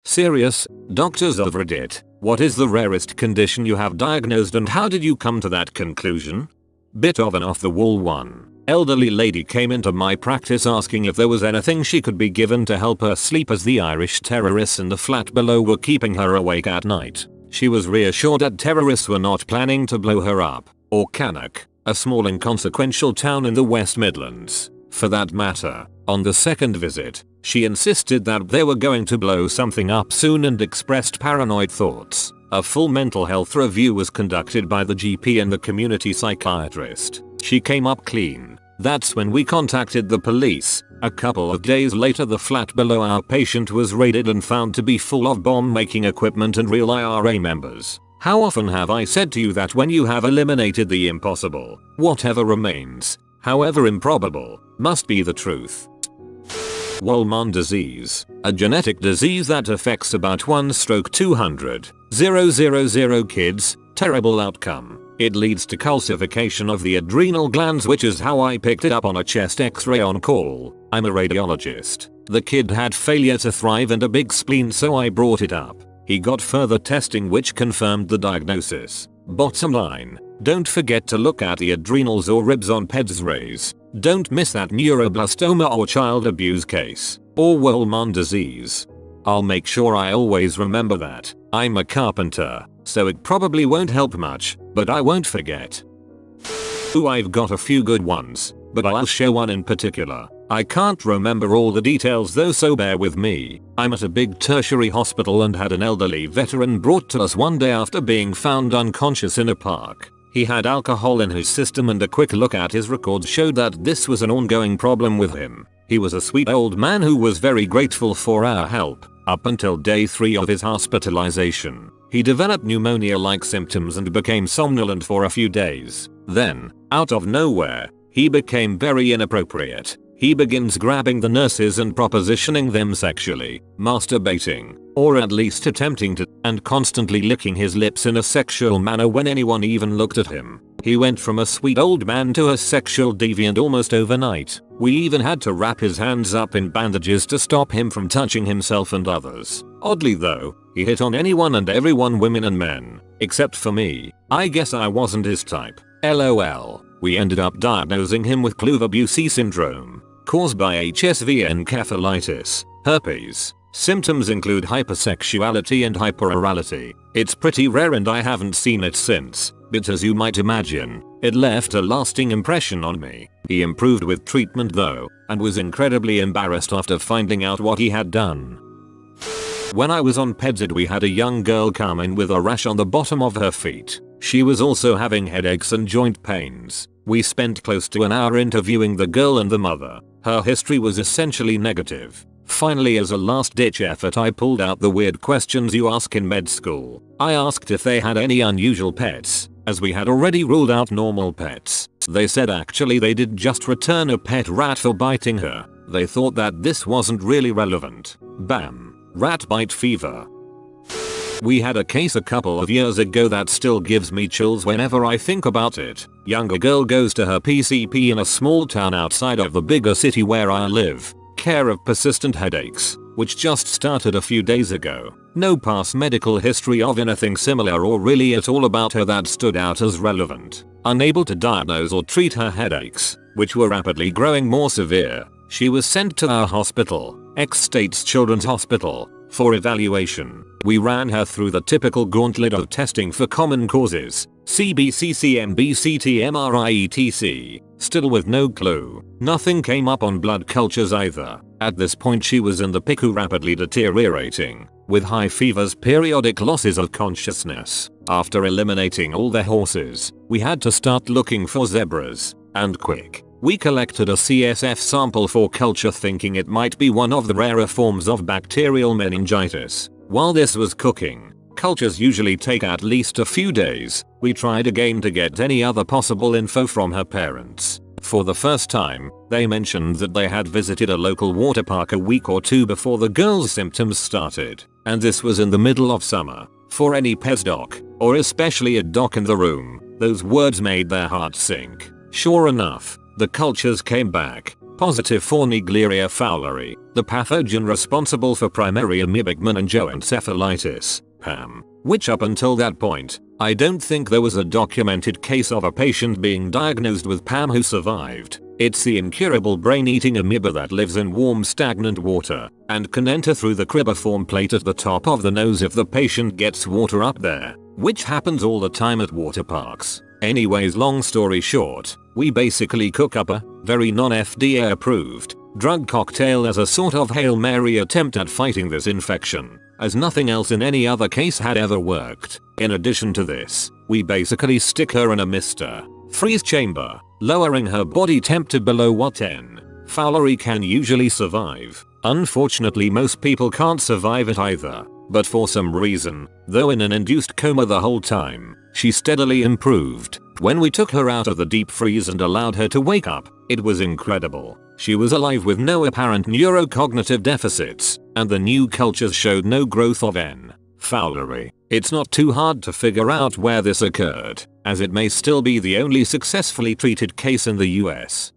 Serious, doctors of Reddit, what is the rarest condition you have diagnosed and how did you come to that conclusion? Bit of an off-the-wall one. Elderly lady came into my practice asking if there was anything she could be given to help her sleep as the Irish terrorists in the flat below were keeping her awake at night. She was reassured that terrorists were not planning to blow her up, or Cannock, a small inconsequential town in the West Midlands. For that matter, on the second visit, she insisted that they were going to blow something up soon and expressed paranoid thoughts. A full mental health review was conducted by the GP and the community psychiatrist. She came up clean. That's when we contacted the police. A couple of days later, the flat below our patient was raided and found to be full of bomb-making equipment and real IRA members. How often have I said to you that when you have eliminated the impossible, whatever remains, however improbable, must be the truth. Wolman disease, a genetic disease that affects about 1/200,000 kids, terrible outcome. It leads to calcification of the adrenal glands, which is how I picked it up on a chest x-ray on call. I'm a radiologist. The kid had failure to thrive and a big spleen, so I brought it up. He got further testing which confirmed the diagnosis. Bottom line, don't forget to look at the adrenals or ribs on PEDS rays. Don't miss that neuroblastoma or child abuse case, or Wolman disease. I'll make sure I always remember that. I'm a carpenter, so it probably won't help much, but I won't forget. Ooh, I've got a few good ones, but I'll share one in particular. I can't remember all the details though, so bear with me. I'm at a big tertiary hospital and had an elderly veteran brought to us one day after being found unconscious in a park. He had alcohol in his system and a quick look at his records showed that this was an ongoing problem with him. He was a sweet old man who was very grateful for our help, up until day 3 of his hospitalization. He developed pneumonia-like symptoms and became somnolent for a few days. Then, out of nowhere, he became very inappropriate. He begins grabbing the nurses and propositioning them sexually, masturbating, or at least attempting to, and constantly licking his lips in a sexual manner when anyone even looked at him. He went from a sweet old man to a sexual deviant almost overnight. We even had to wrap his hands up in bandages to stop him from touching himself and others. Oddly though, he hit on anyone and everyone, women and men, except for me. I guess I wasn't his type. LOL. We ended up diagnosing him with Kluver-Bucy syndrome, caused by HSV encephalitis, herpes. Symptoms include hypersexuality and hyperorality. It's pretty rare and I haven't seen it since, but as you might imagine, it left a lasting impression on me. He improved with treatment though, and was incredibly embarrassed after finding out what he had done. When I was on PEDS, we had a young girl come in with a rash on the bottom of her feet. She was also having headaches and joint pains. We spent close to an hour interviewing the girl and the mother. Her history was essentially negative. Finally, as a last-ditch effort, I pulled out the weird questions you ask in med school. I asked if they had any unusual pets, as we had already ruled out normal pets. They said actually they did just return a pet rat for biting her. They thought that this wasn't really relevant. Bam. Rat bite fever. We had a case a couple of years ago that still gives me chills whenever I think about it. Younger girl goes to her PCP in a small town outside of the bigger city where I live. Care of persistent headaches, which just started a few days ago. No past medical history of anything similar or really at all about her that stood out as relevant. Unable to diagnose or treat her headaches, which were rapidly growing more severe, she was sent to our hospital, X-State's Children's Hospital, for evaluation. We ran her through the typical gauntlet of testing for common causes, CBC, CMB, CT, MRI, etc. Still with no clue. Nothing came up on blood cultures either. At this point she was in the PICU, rapidly deteriorating, with high fevers, periodic losses of consciousness. After eliminating all the horses, we had to start looking for zebras, and quick. We collected a CSF sample for culture thinking it might be one of the rarer forms of bacterial meningitis. While this was cooking, cultures usually take at least a few days. We tried again to get any other possible info from her parents. For the first time, they mentioned that they had visited a local water park a week or 2 before the girl's symptoms started, and this was in the middle of summer. For any PEDS doc, or especially a doc in the room, those words made their hearts sink. Sure enough, the cultures came back, positive for Naegleria fowleri, the pathogen responsible for primary amoebic meningoencephalitis, PAM, which up until that point, I don't think there was a documented case of a patient being diagnosed with PAM who survived. It's the incurable brain-eating amoeba that lives in warm stagnant water and can enter through the cribriform plate at the top of the nose if the patient gets water up there, which happens all the time at water parks. Anyways, long story short, we basically cook up a very non-FDA approved drug cocktail as a sort of Hail Mary attempt at fighting this infection, as nothing else in any other case had ever worked. In addition to this, we basically stick her in a Mr. Freeze chamber, lowering her body temp to below what 10 fowleri can usually survive. Unfortunately, most people can't survive it either, but for some reason, though in an induced coma the whole time, she steadily improved. When we took her out of the deep freeze and allowed her to wake up, it was incredible. She was alive with no apparent neurocognitive deficits, and the new cultures showed no growth of N. fowleri. It's not too hard to figure out where this occurred, as it may still be the only successfully treated case in the US.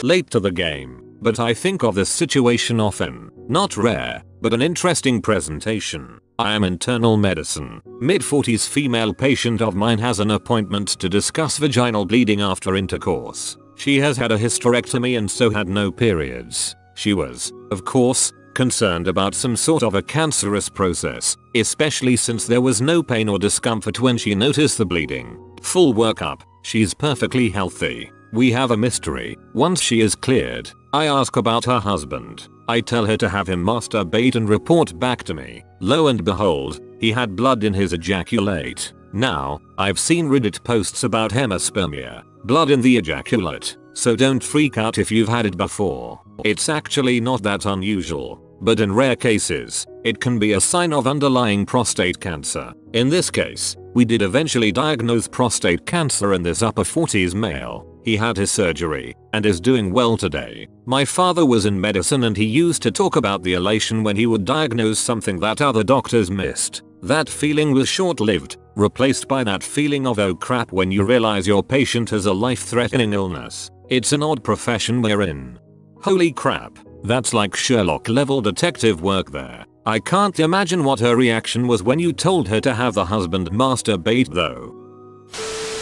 Late to the game, but I think of this situation often. Not rare, but an interesting presentation. I am internal medicine. Mid-40s female patient of mine has an appointment to discuss vaginal bleeding after intercourse. She has had a hysterectomy and so had no periods. She was, of course, concerned about some sort of a cancerous process, especially since there was no pain or discomfort when she noticed the bleeding. Full workup, she's perfectly healthy. We have a mystery. Once she is cleared, I ask about her husband. I tell her to have him masturbate and report back to me. Lo and behold, he had blood in his ejaculate. Now, I've seen Reddit posts about hemispermia, blood in the ejaculate, so don't freak out if you've had it before. It's actually not that unusual, but in rare cases, it can be a sign of underlying prostate cancer. In this case, we did eventually diagnose prostate cancer in this upper 40s male. He had his surgery and is doing well today. My father was in medicine and he used to talk about the elation when he would diagnose something that other doctors missed. That feeling was short-lived, replaced by that feeling of oh crap when you realize your patient has a life-threatening illness. It's an odd profession we're in. Holy crap, that's like Sherlock-level detective work there. I can't imagine what her reaction was when you told her to have the husband masturbate though.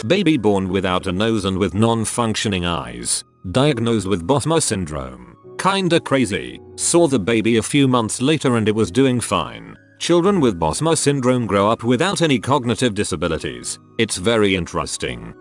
Baby born without a nose and with non-functioning eyes. Diagnosed with Bosma syndrome. Kinda crazy. Saw the baby a few months later and it was doing fine. Children with Bosma syndrome grow up without any cognitive disabilities. It's very interesting.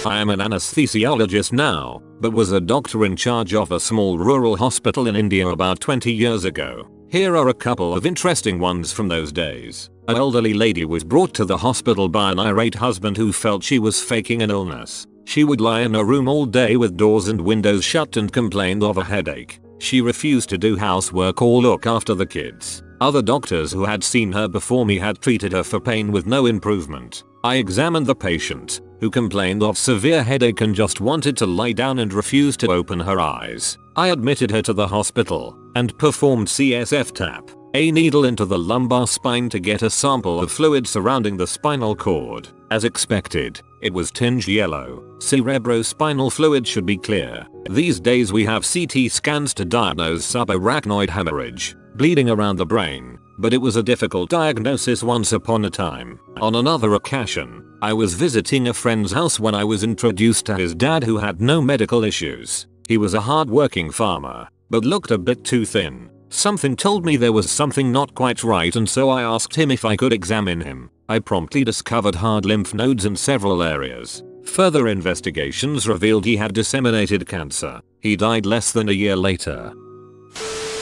I am an anesthesiologist now, but was a doctor in charge of a small rural hospital in India about 20 years ago. Here are a couple of interesting ones from those days. An elderly lady was brought to the hospital by an irate husband who felt she was faking an illness. She would lie in a room all day with doors and windows shut and complained of a headache. She refused to do housework or look after the kids. Other doctors who had seen her before me had treated her for pain with no improvement. I examined the patient, who complained of severe headache and just wanted to lie down and refused to open her eyes. I admitted her to the hospital and performed CSF tap, a needle into the lumbar spine to get a sample of fluid surrounding the spinal cord. As expected, it was tinged yellow. Cerebrospinal fluid should be clear. These days we have CT scans to diagnose subarachnoid hemorrhage, bleeding around the brain, but it was a difficult diagnosis once upon a time. On another occasion, I was visiting a friend's house when I was introduced to his dad who had no medical issues. He was a hard-working farmer, but looked a bit too thin. Something told me there was something not quite right and so I asked him if I could examine him. I promptly discovered hard lymph nodes in several areas. Further investigations revealed he had disseminated cancer. He died less than a year later.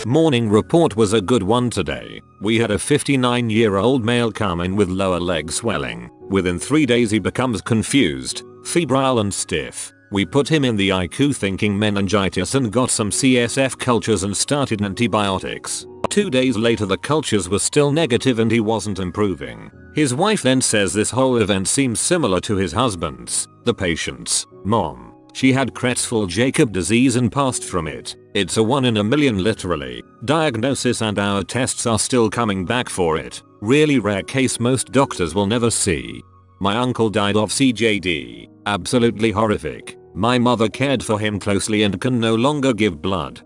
Morning report was a good one today. We had a 59-year-old male come in with lower leg swelling. Within 3 days he becomes confused, febrile and stiff. We put him in the ICU thinking meningitis and got some CSF cultures and started antibiotics. 2 days later the cultures were still negative and he wasn't improving. His wife then says this whole event seems similar to his husband's, the patient's, mom. She had Creutzfeldt-Jakob disease and passed from it. It's a 1 in a million literally diagnosis and our tests are still coming back for it. Really rare case most doctors will never see. My uncle died of CJD. Absolutely horrific. My mother cared for him closely and can no longer give blood.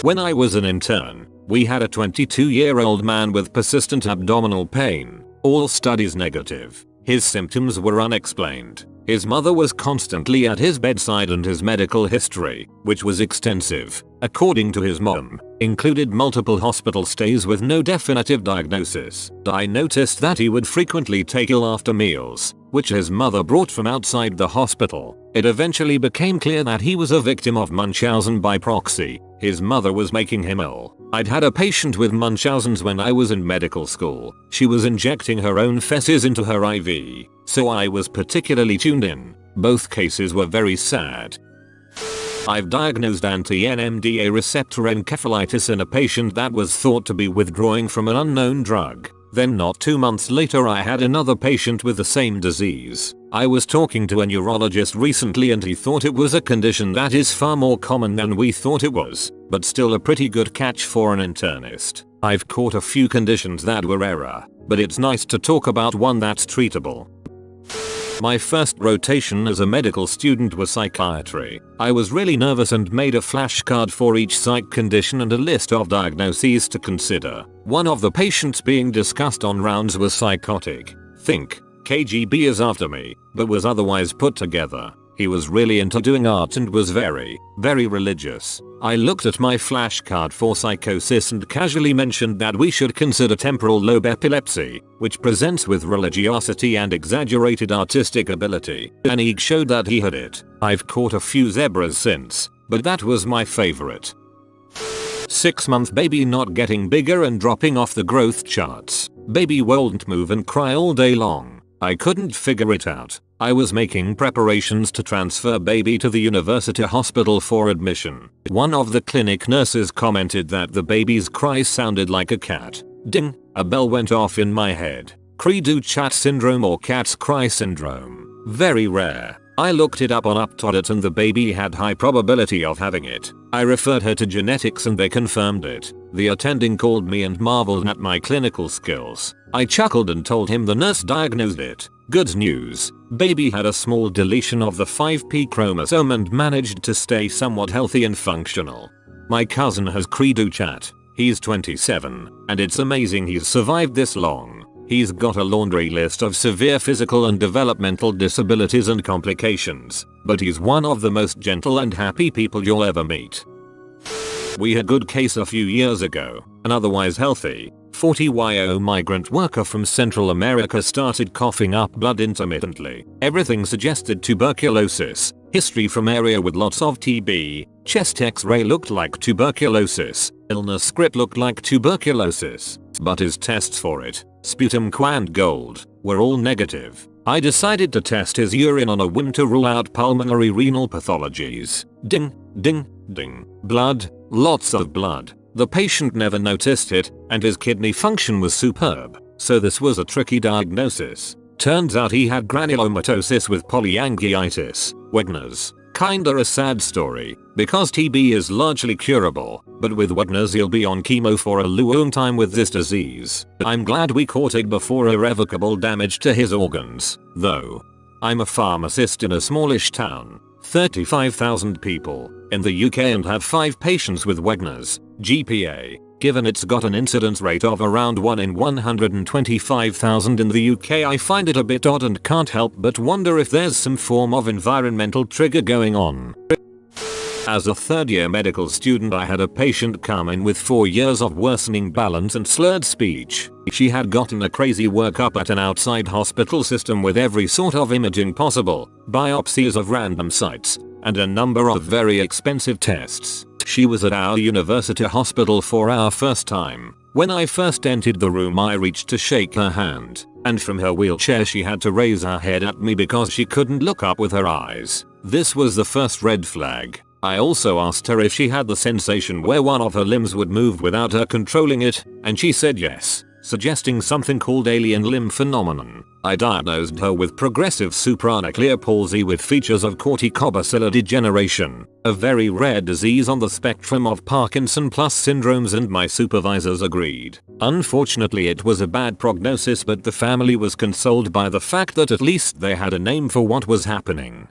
When I was an intern, we had a 22-year-old man with persistent abdominal pain. All studies negative. His symptoms were unexplained. His mother was constantly at his bedside and his medical history, which was extensive, according to his mom, included multiple hospital stays with no definitive diagnosis. I noticed that he would frequently take ill after meals, which his mother brought from outside the hospital. It eventually became clear that he was a victim of Munchausen by proxy. His mother was making him ill. I'd had a patient with Munchausen's when I was in medical school. She was injecting her own feces into her IV, so I was particularly tuned in. Both cases were very sad. I've diagnosed anti-NMDA receptor encephalitis in a patient that was thought to be withdrawing from an unknown drug. Then not 2 months later I had another patient with the same disease. I was talking to a neurologist recently and he thought it was a condition that is far more common than we thought it was, but still a pretty good catch for an internist. I've caught a few conditions that were rare, but it's nice to talk about one that's treatable. My first rotation as a medical student was psychiatry. I was really nervous and made a flashcard for each psych condition and a list of diagnoses to consider. One of the patients being discussed on rounds was psychotic. Think KGB is after me, but was otherwise put together. He was really into doing art and was very religious. I looked at my flashcard for psychosis and casually mentioned that we should consider temporal lobe epilepsy, which presents with religiosity and exaggerated artistic ability, and he showed that he had it. I've caught a few zebras since, but that was my favorite. 6-month baby not getting bigger and dropping off the growth charts. Baby won't move and cry all day long. I couldn't figure it out. I was making preparations to transfer baby to the university hospital for admission. One of the clinic nurses commented that the baby's cry sounded like a cat. Ding! A bell went off in my head. Cri-du-chat syndrome or cat's cry syndrome. Very rare. I looked it up on Updoot and the baby had high probability of having it. I referred her to genetics and they confirmed it. The attending called me and marveled at my clinical skills. I chuckled and told him the nurse diagnosed it. Good news. Baby had a small deletion of the 5p chromosome and managed to stay somewhat healthy and functional. My cousin has cri-du-chat. He's 27, and it's amazing he's survived this long. He's got a laundry list of severe physical and developmental disabilities and complications, but he's one of the most gentle and happy people you'll ever meet. We had a good case a few years ago. An otherwise healthy 40-year-old migrant worker from Central America started coughing up blood intermittently. Everything suggested tuberculosis. History from area with lots of TB. Chest x-ray looked like tuberculosis. Illness script looked like tuberculosis. But his tests for it, sputum and gold, were all negative. I decided to test his urine on a whim to rule out pulmonary renal pathologies. Ding, ding, ding. Blood, lots of blood. The patient never noticed it, and his kidney function was superb, so this was a tricky diagnosis. Turns out he had granulomatosis with polyangiitis, Wegner's. Kinda a sad story, because TB is largely curable, but with Wegner's he'll be on chemo for a long time with this disease. I'm glad we caught it before irrevocable damage to his organs, though. I'm a pharmacist in a smallish town, 35,000 people, in the UK and have 5 patients with Wegner's, GPA. Given it's got an incidence rate of around 1 in 125,000 in the UK, I find it a bit odd and can't help but wonder if there's some form of environmental trigger going on. As a third-year medical student, I had a patient come in with 4 years of worsening balance and slurred speech. She had gotten a crazy workup at an outside hospital system with every sort of imaging possible, biopsies of random sites, and a number of very expensive tests. She was at our university hospital for our first time. When I first entered the room, I reached to shake her hand, and from her wheelchair she had to raise her head at me because she couldn't look up with her eyes. This was the first red flag. I also asked her if she had the sensation where one of her limbs would move without her controlling it, and she said yes, suggesting something called alien limb phenomenon. I diagnosed her with progressive supranuclear palsy with features of corticobacillar degeneration, a very rare disease on the spectrum of Parkinson plus syndromes, and my supervisors agreed. Unfortunately, it was a bad prognosis, but the family was consoled by the fact that at least they had a name for what was happening.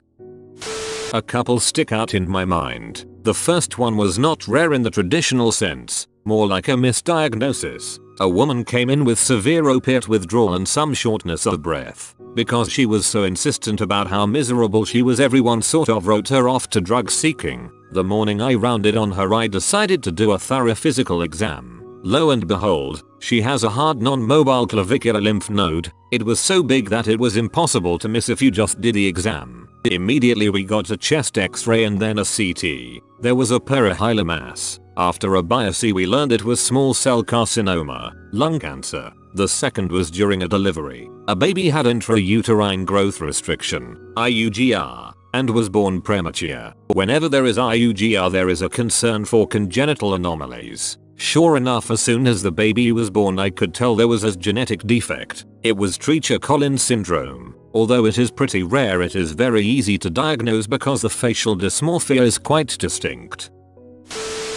A couple stick out in my mind. The first one was not rare in the traditional sense, more like a misdiagnosis. A woman came in with severe opiate withdrawal and some shortness of breath. Because she was so insistent about how miserable she was, everyone sort of wrote her off to drug seeking. The morning I rounded on her, I decided to do a thorough physical exam. Lo and behold, she has a hard non-mobile clavicular lymph node. It was so big that it was impossible to miss if you just did the exam. Immediately we got a chest x-ray and then a CT. There was a perihilar mass. After a biopsy we learned it was small cell carcinoma, lung cancer. The second was during a delivery. A baby had intrauterine growth restriction, IUGR, and was born premature. Whenever there is IUGR, there is a concern for congenital anomalies. Sure enough, as soon as the baby was born I could tell there was a genetic defect. It was Treacher-Collins syndrome. Although it is pretty rare, it is very easy to diagnose because the facial dysmorphia is quite distinct.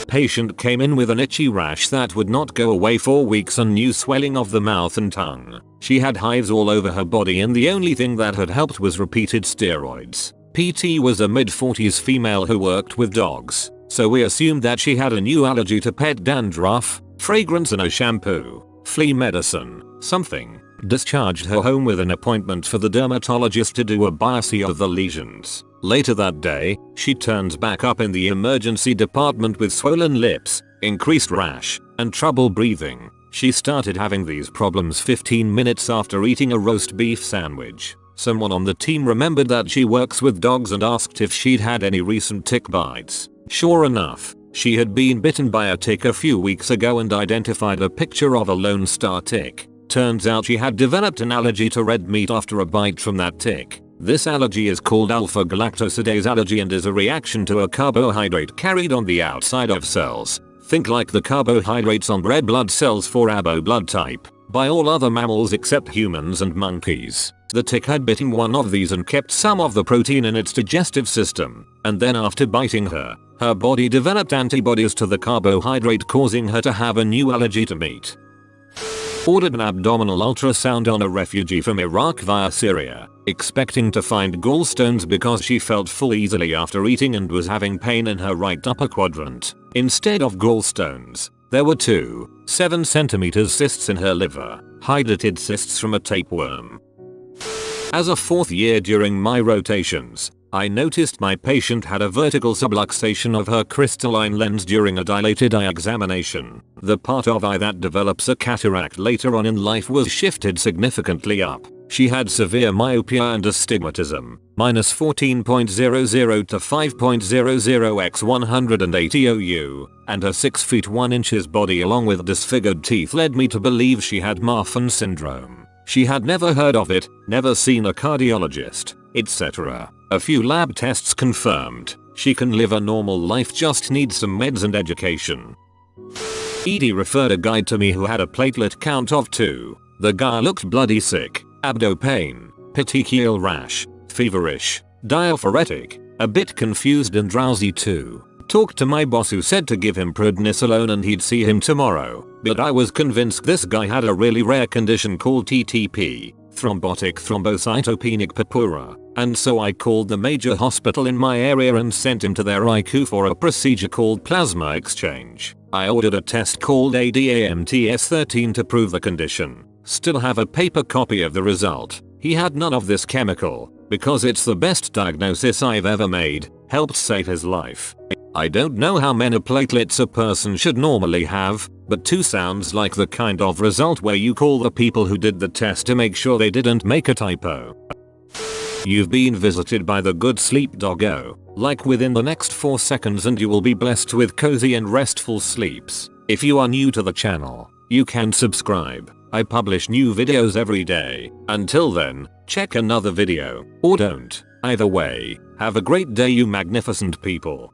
Patient came in with an itchy rash that would not go away for weeks and new swelling of the mouth and tongue. She had hives all over her body and the only thing that had helped was repeated steroids. PT was a mid-40s female who worked with dogs, so we assumed that she had a new allergy to pet dandruff, fragrance and a shampoo, flea medicine, something. Discharged her home with an appointment for the dermatologist to do a biopsy of the lesions. Later that day, she turns back up in the emergency department with swollen lips, increased rash, and trouble breathing. She started having these problems 15 minutes after eating a roast beef sandwich. Someone on the team remembered that she works with dogs and asked if she'd had any recent tick bites. Sure enough, she had been bitten by a tick a few weeks ago and identified a picture of a Lone Star tick. Turns out she had developed an allergy to red meat after a bite from that tick. This allergy is called alpha-galactosidase allergy and is a reaction to a carbohydrate carried on the outside of cells. Think like the carbohydrates on red blood cells for Abo blood type, by all other mammals except humans and monkeys. The tick had bitten one of these and kept some of the protein in its digestive system, and then after biting her, her body developed antibodies to the carbohydrate, causing her to have a new allergy to meat. Ordered an abdominal ultrasound on a refugee from Iraq via Syria, expecting to find gallstones because she felt full easily after eating and was having pain in her right upper quadrant. Instead of gallstones, there were 2 7cm cysts in her liver, hydatid cysts from a tapeworm. As a 4th year during my rotations, I noticed my patient had a vertical subluxation of her crystalline lens during a dilated eye examination. The part of eye that develops a cataract later on in life was shifted significantly up. She had severe myopia and astigmatism, minus 14.00 to 5.00 x 180 OU, and her 6 feet 1 inches body along with disfigured teeth led me to believe she had Marfan syndrome. She had never heard of it, never seen a cardiologist, etc. A few lab tests confirmed she can live a normal life, just needs some meds and education. Edie referred a guy to me who had a platelet count of 2. The guy looked bloody sick, abdo pain, petechial rash, feverish, diaphoretic, a bit confused and drowsy too. Talked to my boss who said to give him prednisolone and he'd see him tomorrow, but I was convinced this guy had a really rare condition called TTP, thrombotic thrombocytopenic purpura, and so I called the major hospital in my area and sent him to their IQ for a procedure called plasma exchange. I ordered a test called ADAMTS13 to prove the condition. Still have a paper copy of the result. He had none of this chemical, because it's the best diagnosis I've ever made, helped save his life. I don't know how many platelets a person should normally have, but 2 sounds like the kind of result where you call the people who did the test to make sure they didn't make a typo. You've been visited by the good sleep doggo. Like within the next 4 seconds and you will be blessed with cozy and restful sleeps. If you are new to the channel, you can subscribe. I publish new videos every day. Until then, check another video, or don't. Either way, have a great day you magnificent people.